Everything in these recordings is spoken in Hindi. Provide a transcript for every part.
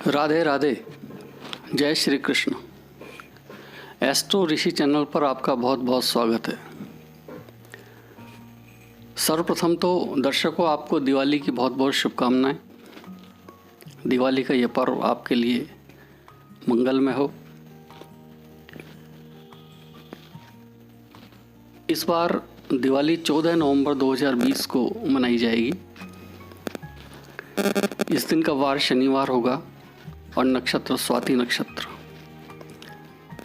राधे राधे, जय श्री कृष्ण। एस्ट्रो ऋषि चैनल पर आपका बहुत बहुत स्वागत है। सर्वप्रथम तो दर्शकों, आपको दिवाली की बहुत बहुत शुभकामनाएं। दिवाली का यह पर्व आपके लिए मंगलमय हो। इस बार दिवाली 14 नवंबर 2020 को मनाई जाएगी। इस दिन का वार शनिवार होगा और नक्षत्र स्वाति नक्षत्र।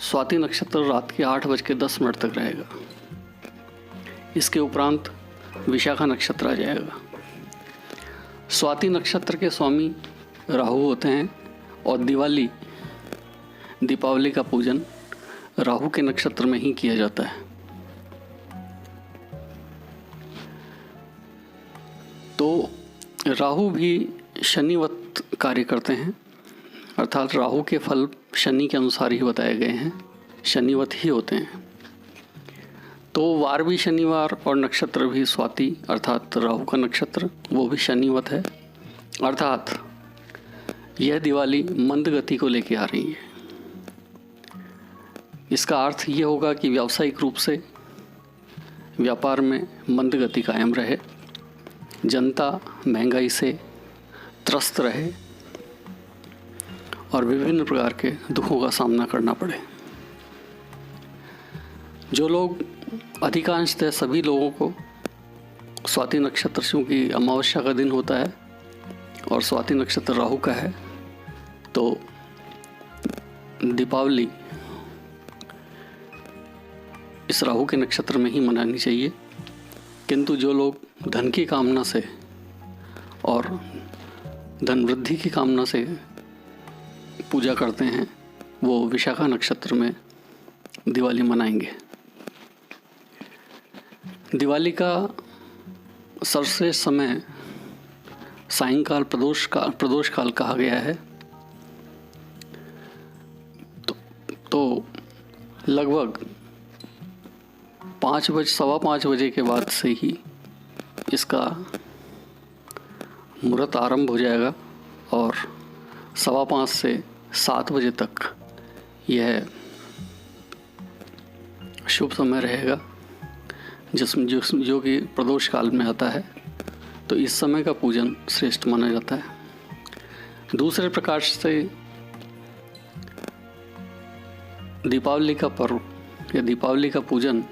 स्वाति नक्षत्र रात के 8:10 तक रहेगा। इसके उपरांत विशाखा नक्षत्र आ जाएगा। स्वाति नक्षत्र के स्वामी राहु होते हैं और दीपावली का पूजन राहु के नक्षत्र में ही किया जाता है। तो राहु भी शनिवत कार्य करते हैं, अर्थात राहु के फल शनि के अनुसार ही बताए गए हैं, शनिवत ही होते हैं। तो वार भी शनिवार और नक्षत्र भी स्वाति अर्थात राहु का नक्षत्र, वो भी शनिवत है। अर्थात यह दिवाली मंद गति को लेके आ रही है। इसका अर्थ ये होगा कि व्यावसायिक रूप से व्यापार में मंद गति कायम रहे, जनता महंगाई से त्रस्त रहे और विभिन्न प्रकार के दुखों का सामना करना पड़े। जो लोग अधिकांशतः सभी लोगों को स्वाति नक्षत्र, क्योंकि अमावस्या का दिन होता है और स्वाति नक्षत्र राहु का है, तो दीपावली इस राहु के नक्षत्र में ही मनानी चाहिए। किंतु जो लोग धन की कामना से और धन वृद्धि की कामना से पूजा करते हैं, वो विशाखा नक्षत्र में दिवाली मनाएंगे। दिवाली का सर्वश्रेष्ठ समय सायंकाल प्रदोष काल कहा गया है। तो लगभग 5 बजे के बाद से ही इसका मुहूर्त आरंभ हो जाएगा और 5:15 से 7 बजे तक यह शुभ समय रहेगा, जिसमें जो कि प्रदोष काल में आता है। तो इस समय का पूजन श्रेष्ठ माना जाता है। दूसरे प्रकार से दीपावली का पर्व या दीपावली का पूजन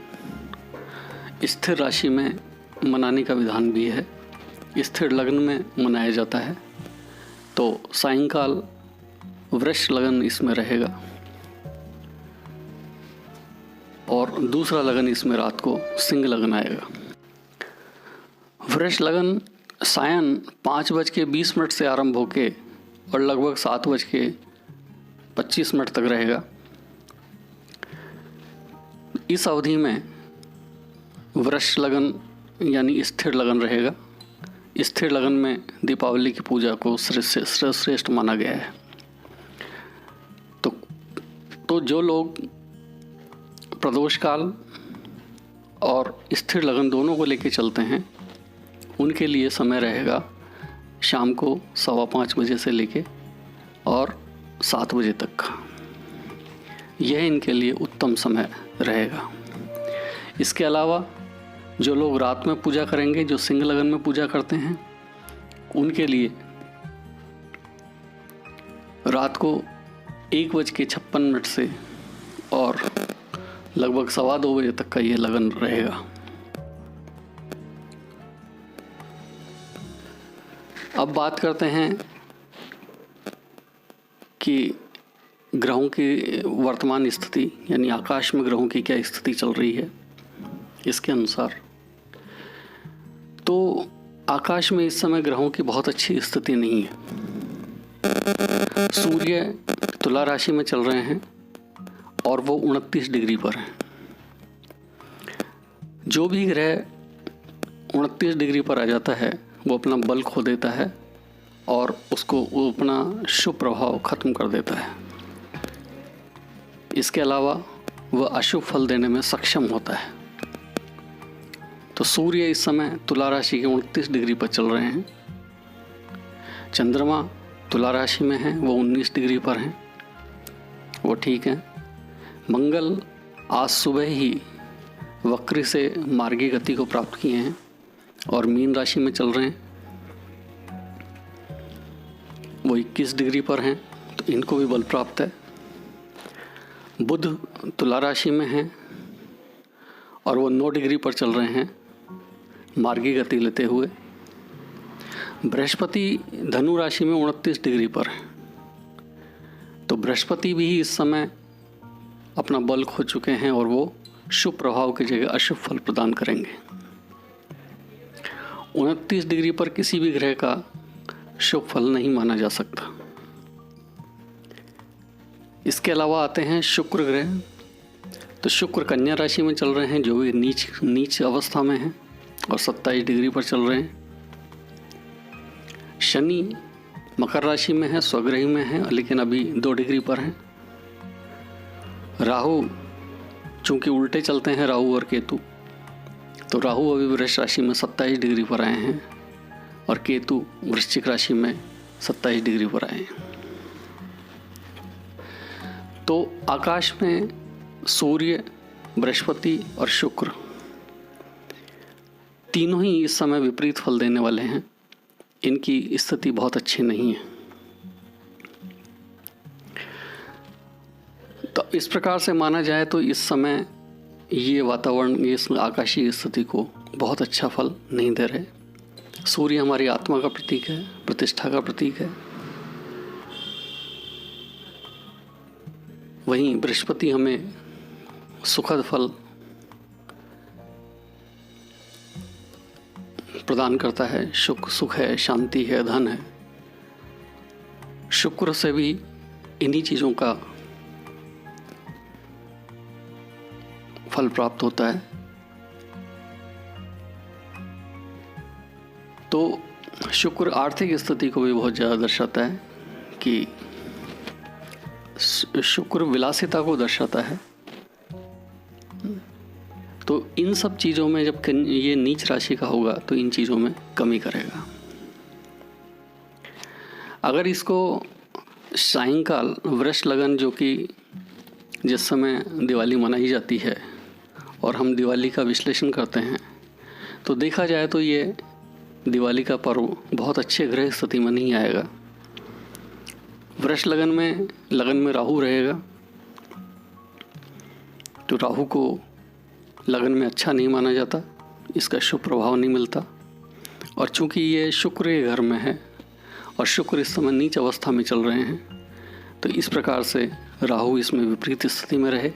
स्थिर राशि में मनाने का विधान भी है। स्थिर लग्न में मनाया जाता है। तो सायंकाल वृष लगन इसमें रहेगा और दूसरा लगन इसमें रात को सिंह लगन आएगा। वृष लगन सायं 5:20 से आरंभ होके और लगभग 7:25 तक रहेगा। इस अवधि में वृष लगन यानी स्थिर लगन रहेगा। स्थिर लगन में दीपावली की पूजा को श्रेष्ठ माना गया है। तो जो लोग प्रदोष काल और स्थिर लगन दोनों को लेके चलते हैं, उनके लिए समय रहेगा शाम को 5:15 बजे से लेके और 7 बजे तक का। यह इनके लिए उत्तम समय रहेगा। इसके अलावा जो लोग रात में पूजा करेंगे, जो सिंह लगन में पूजा करते हैं, उनके लिए रात को 1:56 से और लगभग 2:15 बजे तक का ये लगन रहेगा। अब बात करते हैं कि ग्रहों की वर्तमान स्थिति, यानी आकाश में ग्रहों की क्या स्थिति चल रही है। इसके अनुसार तो आकाश में इस समय ग्रहों की बहुत अच्छी स्थिति नहीं है। सूर्य तुला राशि में चल रहे हैं और वो 29 डिग्री पर हैं। जो भी ग्रह 29 डिग्री पर आ जाता है, वो अपना बल खो देता है और वो अपना शुभ प्रभाव खत्म कर देता है। इसके अलावा वह अशुभ फल देने में सक्षम होता है। तो सूर्य इस समय तुला राशि के 29 डिग्री पर चल रहे हैं। चंद्रमा तुला राशि में हैं वो 19 डिग्री पर हैं, वो ठीक हैं। मंगल आज सुबह ही वक्री से मार्गी गति को प्राप्त किए हैं और मीन राशि में चल रहे हैं, वो 21 डिग्री पर हैं, तो इनको भी बल प्राप्त है। बुध तुला राशि में हैं और वो 9 डिग्री पर चल रहे हैं मार्गी गति लेते हुए। बृहस्पति धनु राशि में 29 डिग्री पर है, तो बृहस्पति भी इस समय अपना बल खो चुके हैं और वो शुभ प्रभाव की जगह अशुभ फल प्रदान करेंगे। 29 डिग्री पर किसी भी ग्रह का शुभ फल नहीं माना जा सकता। इसके अलावा आते हैं शुक्र ग्रह। तो शुक्र कन्या राशि में चल रहे हैं, जो भी नीच अवस्था में हैं और 27 डिग्री पर चल रहे हैं। शनि मकर राशि में है, स्वग्रही में है, लेकिन अभी 2 डिग्री पर हैं। राहु चूंकि उल्टे चलते हैं, राहु और केतु, तो राहु अभी वृष राशि में 27 डिग्री पर आए हैं और केतु वृश्चिक राशि में 27 डिग्री पर आए हैं। तो आकाश में सूर्य, बृहस्पति और शुक्र तीनों ही इस समय विपरीत फल देने वाले हैं। इनकी स्थिति बहुत अच्छी नहीं है। तो इस प्रकार से माना जाए तो इस समय ये वातावरण, ये आकाशीय स्थिति को बहुत अच्छा फल नहीं दे रहे। सूर्य हमारी आत्मा का प्रतीक है, प्रतिष्ठा का प्रतीक है। वहीं बृहस्पति हमें सुखद फल प्रदान करता है, सुख है, शांति है, धन है। शुक्र से भी इन्हीं चीज़ों का फल प्राप्त होता है। तो शुक्र आर्थिक स्थिति को भी बहुत ज़्यादा दर्शाता है कि शुक्र विलासिता को दर्शाता है। तो इन सब चीज़ों में जब ये नीच राशि का होगा तो इन चीज़ों में कमी करेगा। अगर इसको सायंकाल वृष लगन, जो कि जिस समय दिवाली मनाई जाती है और हम दिवाली का विश्लेषण करते हैं, तो देखा जाए तो ये दिवाली का पर्व बहुत अच्छे ग्रह स्थिति में नहीं आएगा। वृष लगन में राहु रहेगा, तो राहु को लगन में अच्छा नहीं माना जाता, इसका शुभ प्रभाव नहीं मिलता। और चूंकि ये शुक्र के घर में है और शुक्र इस समय नीच अवस्था में चल रहे हैं, तो इस प्रकार से राहु इसमें विपरीत स्थिति में रहे।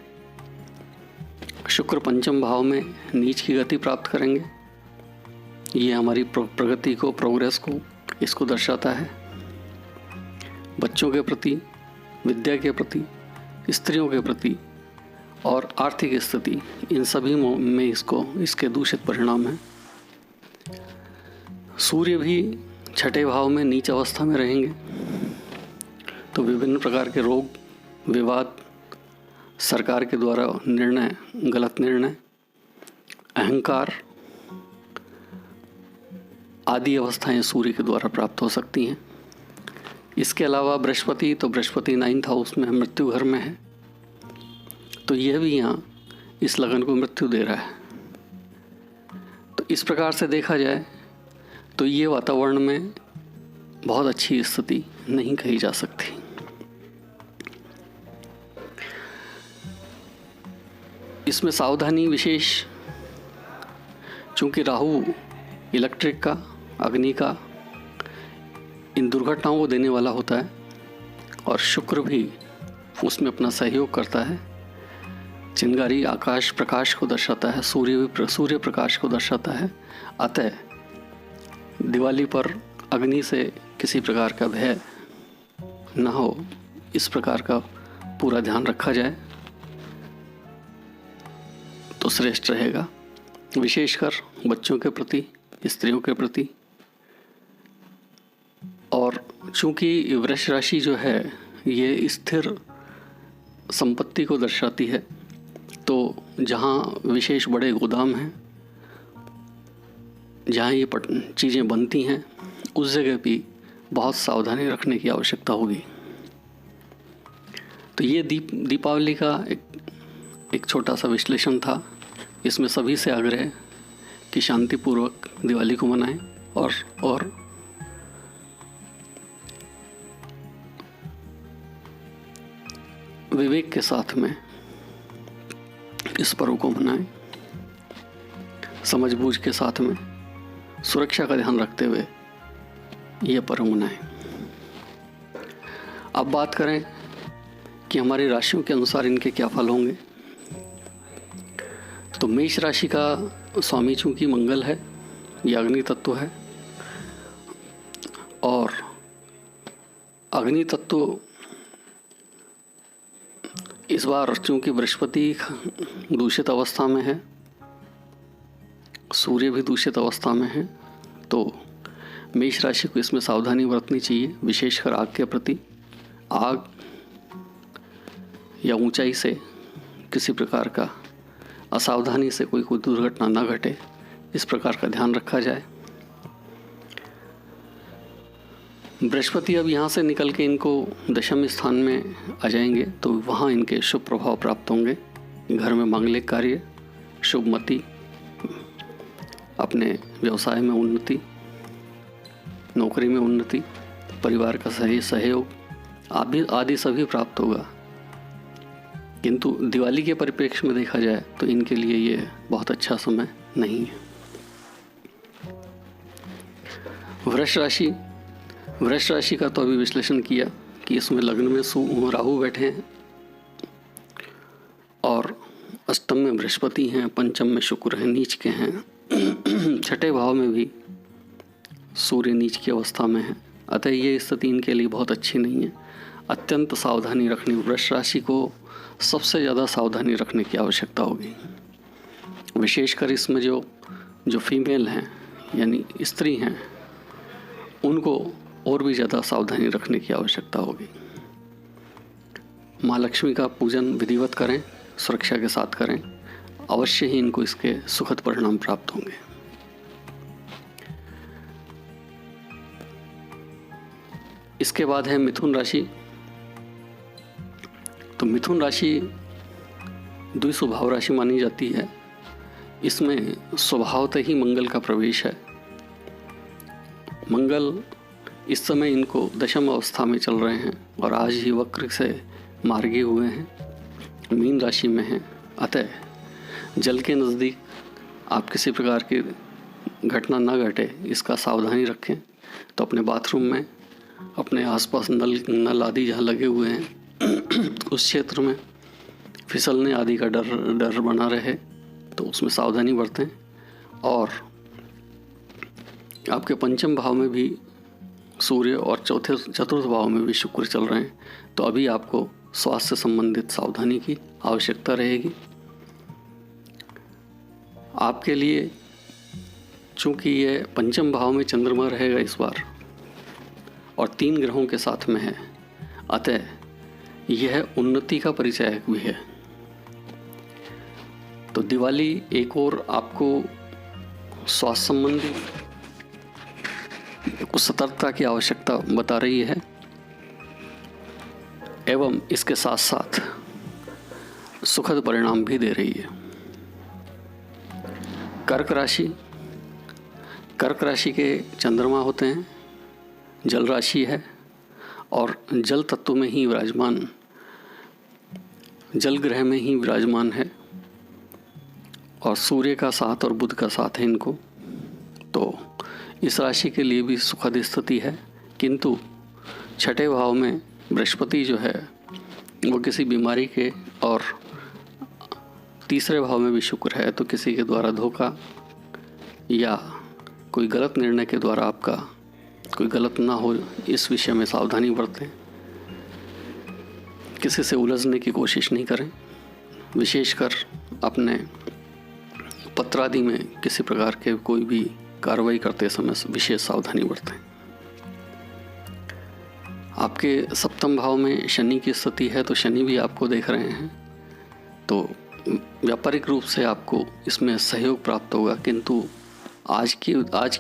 शुक्र पंचम भाव में नीच की गति प्राप्त करेंगे। ये हमारी प्रगति को, प्रोग्रेस को, इसको दर्शाता है। बच्चों के प्रति, विद्या के प्रति, स्त्रियों के प्रति और आर्थिक स्थिति, इन सभी में इसके दूषित परिणाम हैं। सूर्य भी छठे भाव में नीच अवस्था में रहेंगे, तो विभिन्न प्रकार के रोग, विवाद, सरकार के द्वारा निर्णय, गलत निर्णय, अहंकार आदि अवस्थाएं सूर्य के द्वारा प्राप्त हो सकती हैं। इसके अलावा बृहस्पति 9th हाउस में मृत्यु घर में है, तो यह भी यहाँ इस लगन को मृत्यु दे रहा है। तो इस प्रकार से देखा जाए तो ये वातावरण में बहुत अच्छी स्थिति नहीं कही जा सकती। इसमें सावधानी विशेष, चूँकि राहु इलेक्ट्रिक का, अग्नि का, इन दुर्घटनाओं को देने वाला होता है और शुक्र भी उसमें अपना सहयोग करता है। चिंगारी आकाश प्रकाश को दर्शाता है, सूर्य प्रकाश को दर्शाता है। अतः दिवाली पर अग्नि से किसी प्रकार का भय न हो, इस प्रकार का पूरा ध्यान रखा जाए तो श्रेष्ठ रहेगा। विशेषकर बच्चों के प्रति, स्त्रियों के प्रति। और चूंकि वृष राशि जो है ये स्थिर संपत्ति को दर्शाती है, तो जहाँ विशेष बड़े गोदाम हैं, जहाँ ये चीज़ें बनती हैं, उस जगह भी बहुत सावधानी रखने की आवश्यकता होगी। तो ये दीपावली का एक छोटा सा विश्लेषण था। इसमें सभी से आग्रह कि शांतिपूर्वक दिवाली को मनाएं और विवेक के साथ में इस पर्व को मनाएं, समझबूझ के साथ में सुरक्षा का ध्यान रखते हुए ये पर्व मनाएं। अब बात करें कि हमारी राशियों के अनुसार इनके क्या फल होंगे। तो मेष राशि का स्वामी चूंकि मंगल है, यह अग्नि तत्व है और अग्नि तत्व इस बार चूंकि बृहस्पति दूषित अवस्था में है, सूर्य भी दूषित अवस्था में है, तो मेष राशि को इसमें सावधानी बरतनी चाहिए, विशेषकर आग के प्रति। आग या ऊंचाई से किसी प्रकार का असावधानी से कोई दुर्घटना ना घटे, इस प्रकार का ध्यान रखा जाए। बृहस्पति अब यहाँ से निकल के इनको दशम स्थान में आ जाएंगे, तो वहाँ इनके शुभ प्रभाव प्राप्त होंगे। घर में मांगलिक कार्य, शुभमति, अपने व्यवसाय में उन्नति, नौकरी में उन्नति, परिवार का सही सहयोग आदि सभी प्राप्त होगा। किंतु दिवाली के परिप्रेक्ष्य में देखा जाए तो इनके लिए ये बहुत अच्छा समय नहीं है। वृष राशि का तो अभी विश्लेषण किया कि इसमें लग्न में राहु बैठे हैं और अष्टम में बृहस्पति हैं, पंचम में शुक्र हैं, नीच के हैं, छठे भाव में भी सूर्य नीच की अवस्था में है। अतः ये स्थिति इनके लिए बहुत अच्छी नहीं है। अत्यंत सावधानी रखनी, वृष राशि को सबसे ज़्यादा सावधानी रखने की आवश्यकता होगी। विशेषकर इसमें जो फीमेल हैं यानी स्त्री हैं, उनको और भी ज़्यादा सावधानी रखने की आवश्यकता होगी। माँ लक्ष्मी का पूजन विधिवत करें, सुरक्षा के साथ करें, अवश्य ही इनको इसके सुखद परिणाम प्राप्त होंगे। इसके बाद है मिथुन राशि। तो मिथुन राशि द्विस्वभाव राशि मानी जाती है। इसमें स्वभावतः ही मंगल का प्रवेश है। मंगल इस समय इनको दशम अवस्था में चल रहे हैं और आज ही वक्र से मार्गी हुए हैं, मीन राशि में हैं। अतः जल के नज़दीक आप किसी प्रकार की घटना न घटे, इसका सावधानी रखें। तो अपने बाथरूम में, अपने आसपास नल आदि जहाँ लगे हुए हैं उस क्षेत्र में फिसलने आदि का डर बना रहे, तो उसमें सावधानी बरतें। और आपके पंचम भाव में भी सूर्य और चतुर्थ भाव में भी शुक्र चल रहे हैं, तो अभी आपको स्वास्थ्य से संबंधित सावधानी की आवश्यकता रहेगी। आपके लिए चूंकि ये पंचम भाव में चंद्रमा रहेगा इस बार और 3 ग्रहों के साथ में है, अतः यह उन्नति का परिचायक भी है। तो दिवाली एक और आपको स्वास्थ्य संबंधी कुछ सतर्कता की आवश्यकता बता रही है, एवं इसके साथ साथ सुखद परिणाम भी दे रही है। कर्क राशि के चंद्रमा होते हैं, जल राशि है और जल तत्व में ही विराजमान, जल ग्रह में ही विराजमान है और सूर्य का साथ और बुध का साथ है इनको। तो इस राशि के लिए भी सुखद स्थिति है, किंतु छठे भाव में बृहस्पति जो है वो किसी बीमारी के, और तीसरे भाव में भी शुक्र है, तो किसी के द्वारा धोखा या कोई गलत निर्णय के द्वारा आपका कोई गलत ना हो, इस विषय में सावधानी बरतें। किसी से उलझने की कोशिश नहीं करें, विशेषकर अपने पत्र आदि में किसी प्रकार के कोई भी कार्रवाई करते समय विशेष सावधानी बरतें। आपके सप्तम भाव में शनि की स्थिति है, तो शनि भी आपको देख रहे हैं, तो व्यापारिक रूप से आपको इसमें सहयोग प्राप्त होगा, किंतु आज की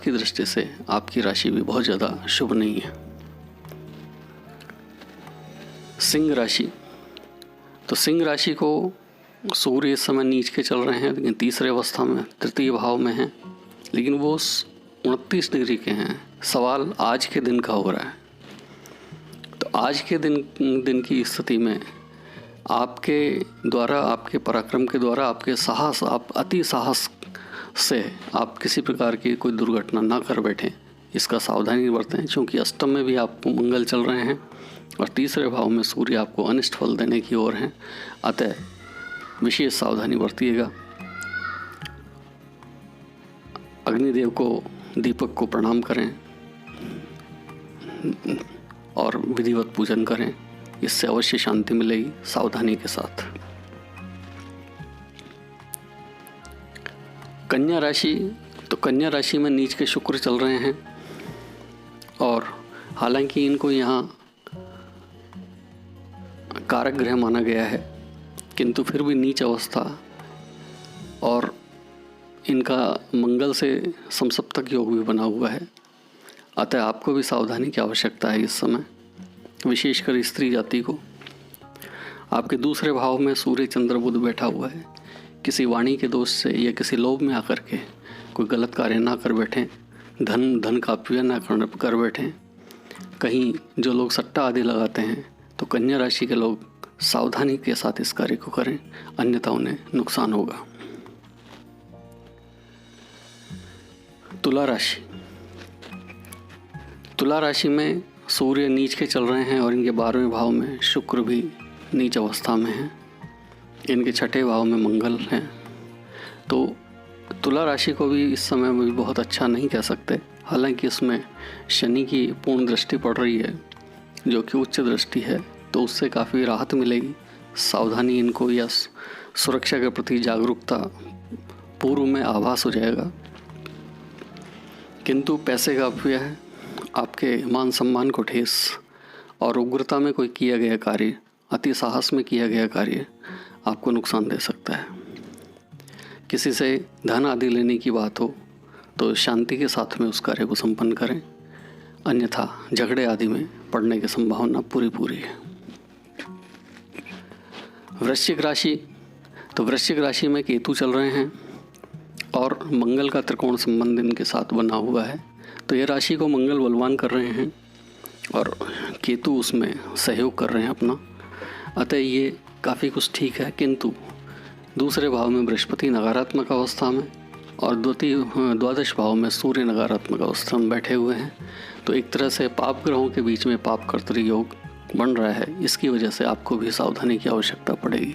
दृष्टि से आपकी राशि भी बहुत ज़्यादा शुभ नहीं है। सिंह राशि। तो सिंह राशि को सूर्य इस समय नीच के चल रहे हैं, लेकिन तीसरे अवस्था में तृतीय भाव में हैं, लेकिन वो 29 डिग्री के हैं। सवाल आज के दिन का हो रहा है। तो आज के दिन की स्थिति में आपके द्वारा, आपके पराक्रम के द्वारा, आपके साहस, आप अति साहस से आप किसी प्रकार की कोई दुर्घटना ना कर बैठें, इसका सावधानी बरतें। क्योंकि अष्टम में भी आप मंगल चल रहे हैं और तीसरे भाव में सूर्य आपको अनिष्ट फल देने की ओर हैं, अतः विशेष सावधानी बरतिएगा। अग्निदेव को, दीपक को प्रणाम करें और विधिवत पूजन करें, इससे अवश्य शांति मिलेगी सावधानी के साथ। कन्या राशि। तो कन्या राशि में नीच के शुक्र चल रहे हैं और हालांकि इनको यहाँ कारक ग्रह माना गया है, किंतु फिर भी नीच अवस्था और इनका मंगल से समसप्तक योग भी बना हुआ है, अतः आपको भी सावधानी की आवश्यकता है इस समय, विशेषकर स्त्री जाति को। आपके दूसरे भाव में सूर्य चंद्र बुध बैठा हुआ है। किसी वाणी के दोष से या किसी लोभ में आकर के कोई गलत कार्य ना कर बैठें, धन का अपव्यय ना कर बैठें। कहीं जो लोग सट्टा आदि लगाते हैं, तो कन्या राशि के लोग सावधानी के साथ इस कार्य को करें, अन्यथा उन्हें नुकसान होगा। तुला राशि। तुला राशि में सूर्य नीच के चल रहे हैं और इनके 12वें भाव में शुक्र भी नीच अवस्था में है। इनके 6ठे भाव में मंगल हैं। तो तुला राशि को भी इस समय में भी बहुत अच्छा नहीं कह सकते। हालांकि इसमें शनि की पूर्ण दृष्टि पड़ रही है, जो कि उच्च दृष्टि है, तो उससे काफ़ी राहत मिलेगी। सावधानी इनको या सुरक्षा के प्रति जागरूकता पूर्व में आभास हो जाएगा। किंतु पैसे का अपव्यय है, आपके मान सम्मान को ठेस और उग्रता में कोई किया गया कार्य, अति साहस में किया गया कार्य आपको नुकसान दे सकता है। किसी से धन आदि लेने की बात हो तो शांति के साथ में उस कार्य को संपन्न करें, अन्यथा झगड़े आदि में पड़ने की संभावना पूरी है। वृश्चिक राशि। तो वृश्चिक राशि में केतु चल रहे हैं और मंगल का त्रिकोण संबंध इनके साथ बना हुआ है। तो ये राशि को मंगल बलवान कर रहे हैं और केतु उसमें सहयोग कर रहे हैं अपना, अतः ये काफ़ी कुछ ठीक है। किंतु दूसरे भाव में बृहस्पति नकारात्मक अवस्था में और द्वादश भाव में सूर्य नकारात्मक अवस्था में बैठे हुए हैं। तो एक तरह से पाप ग्रहों के बीच में पाप कर्तृ योग बन रहा है। इसकी वजह से आपको भी सावधानी की आवश्यकता पड़ेगी।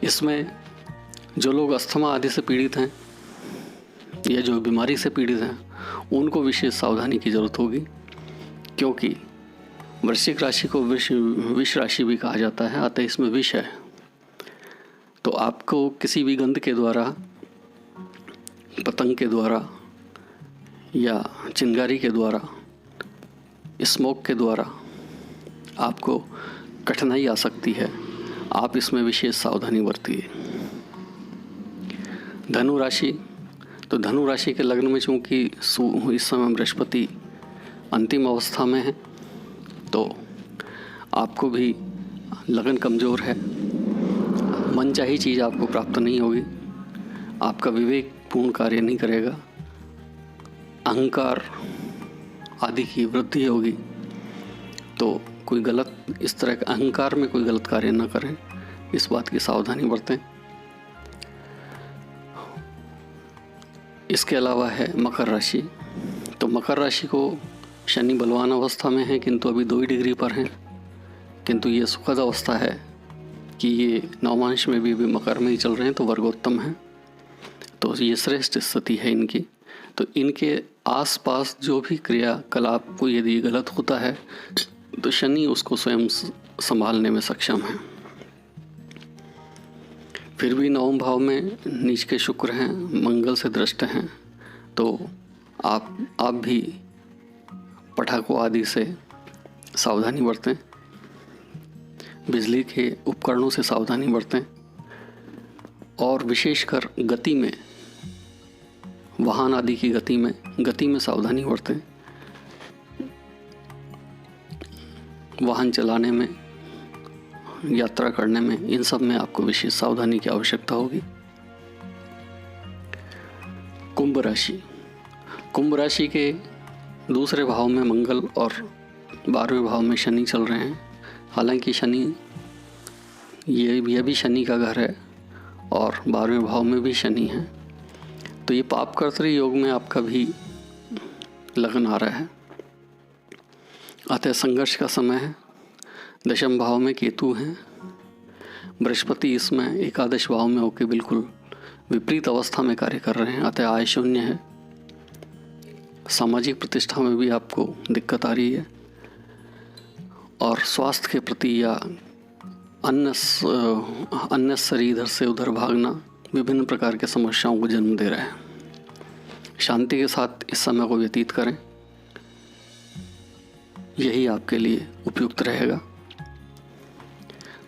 इसमें जो लोग अस्थमा आदि से पीड़ित हैं या जो बीमारी से पीड़ित हैं, उनको विशेष सावधानी की जरूरत होगी, क्योंकि वृश्चिक राशि को विष राशि भी कहा जाता है, अतः इसमें विष है। तो आपको किसी भी गंध के द्वारा, पतंग के द्वारा या चिंगारी के द्वारा, स्मोक के द्वारा आपको कठिनाई आ सकती है। आप इसमें विशेष सावधानी बरतिए। धनु राशि। तो धनु राशि के लग्न में चूँकि इस समय बृहस्पति अंतिम अवस्था में है, तो आपको भी लगन कमज़ोर है, मनचाही चीज़ आपको प्राप्त नहीं होगी, आपका विवेक पूर्ण कार्य नहीं करेगा, अहंकार आदि की वृद्धि होगी। तो कोई गलत, इस तरह के अहंकार में कोई गलत कार्य न करें, इस बात की सावधानी बरतें। इसके अलावा है मकर राशि। तो मकर राशि को शनि बलवान अवस्था में है, किंतु अभी 2 डिग्री पर हैं, किंतु ये सुखद अवस्था है कि ये नवमांश में भी मकर में ही चल रहे हैं, तो वर्गोत्तम है। तो ये श्रेष्ठ स्थिति है इनकी। तो इनके आसपास जो भी क्रियाकलाप को यदि गलत होता है, तो शनि उसको स्वयं संभालने में सक्षम है। फिर भी 9वें भाव में नीच के शुक्र हैं, मंगल से दृष्ट हैं, तो आप भी पटाखों आदि से सावधानी बरतें, बिजली के उपकरणों से सावधानी बरतें और विशेषकर गति में, वाहन आदि की गति में सावधानी बरतें। वाहन चलाने में, यात्रा करने में, इन सब में आपको विशेष सावधानी की आवश्यकता होगी। कुंभ राशि। कुंभ राशि के दूसरे भाव में मंगल और 12वें भाव में शनि चल रहे हैं। हालांकि शनि ये भी शनि का घर है और 12वें भाव में भी शनि है, तो ये पापकर्तृ योग में आपका भी लगन आ रहा है। अतः संघर्ष का समय है। दशम भाव में केतु हैं। बृहस्पति इसमें एकादश भाव में होकर बिल्कुल विपरीत अवस्था में कार्य कर रहे हैं, अतः आय शून्य है। सामाजिक प्रतिष्ठा में भी आपको दिक्कत आ रही है और स्वास्थ्य के प्रति या अननेसेसरी इधर से उधर भागना विभिन्न प्रकार के समस्याओं को जन्म दे रहा है। शांति के साथ इस समय को व्यतीत करें, यही आपके लिए उपयुक्त रहेगा।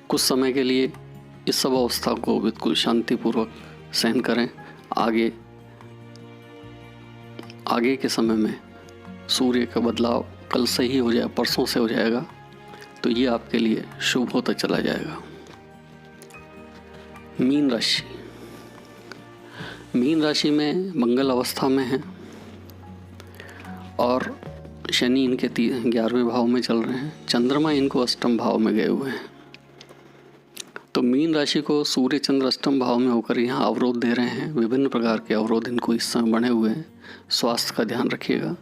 कुछ समय के लिए इस सब अवस्था को बिल्कुल शांतिपूर्वक सहन करें। आगे के समय में सूर्य का बदलाव कल से ही हो जाए, परसों से हो जाएगा, तो ये आपके लिए शुभ होता चला जाएगा। मीन राशि। मीन राशि में मंगल अवस्था में है और शनि इनके 11वें भाव में चल रहे हैं। चंद्रमा इनको अष्टम भाव में गए हुए हैं। तो मीन राशि को सूर्य चंद्र अष्टम भाव में होकर यहाँ अवरोध दे रहे हैं। विभिन्न प्रकार के अवरोध इनको इस समय बने हुए हैं। स्वास्थ्य का ध्यान रखिएगा।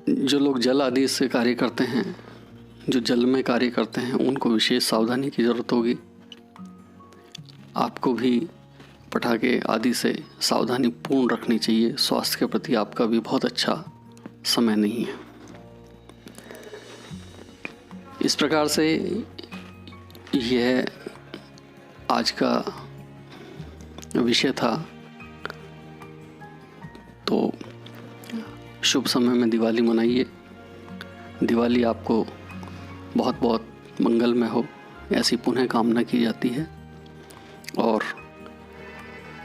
जो लोग जल आदि से कार्य करते हैं, जो जल में कार्य करते हैं, उनको विशेष सावधानी की ज़रूरत होगी। आपको भी पटाखे आदि से सावधानी पूर्ण रखनी चाहिए। स्वास्थ्य के प्रति आपका भी बहुत अच्छा समय नहीं है। इस प्रकार से यह आज का विषय था। तो शुभ समय में दिवाली मनाइए। दिवाली आपको बहुत बहुत मंगलमय हो, ऐसी पुनः कामना की जाती है। और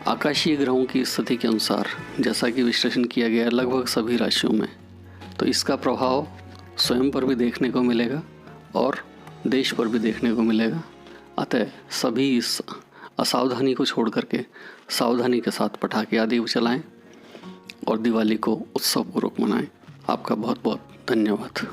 आकाशीय ग्रहों की स्थिति के अनुसार जैसा कि विश्लेषण किया गया है लगभग सभी राशियों में, तो इसका प्रभाव स्वयं पर भी देखने को मिलेगा और देश पर भी देखने को मिलेगा। अतः सभी इस असावधानी को छोड़ करके सावधानी के साथ पटाखे आदि चलाएं और दिवाली को उत्सवपूर्वक मनाएं। आपका बहुत बहुत धन्यवाद।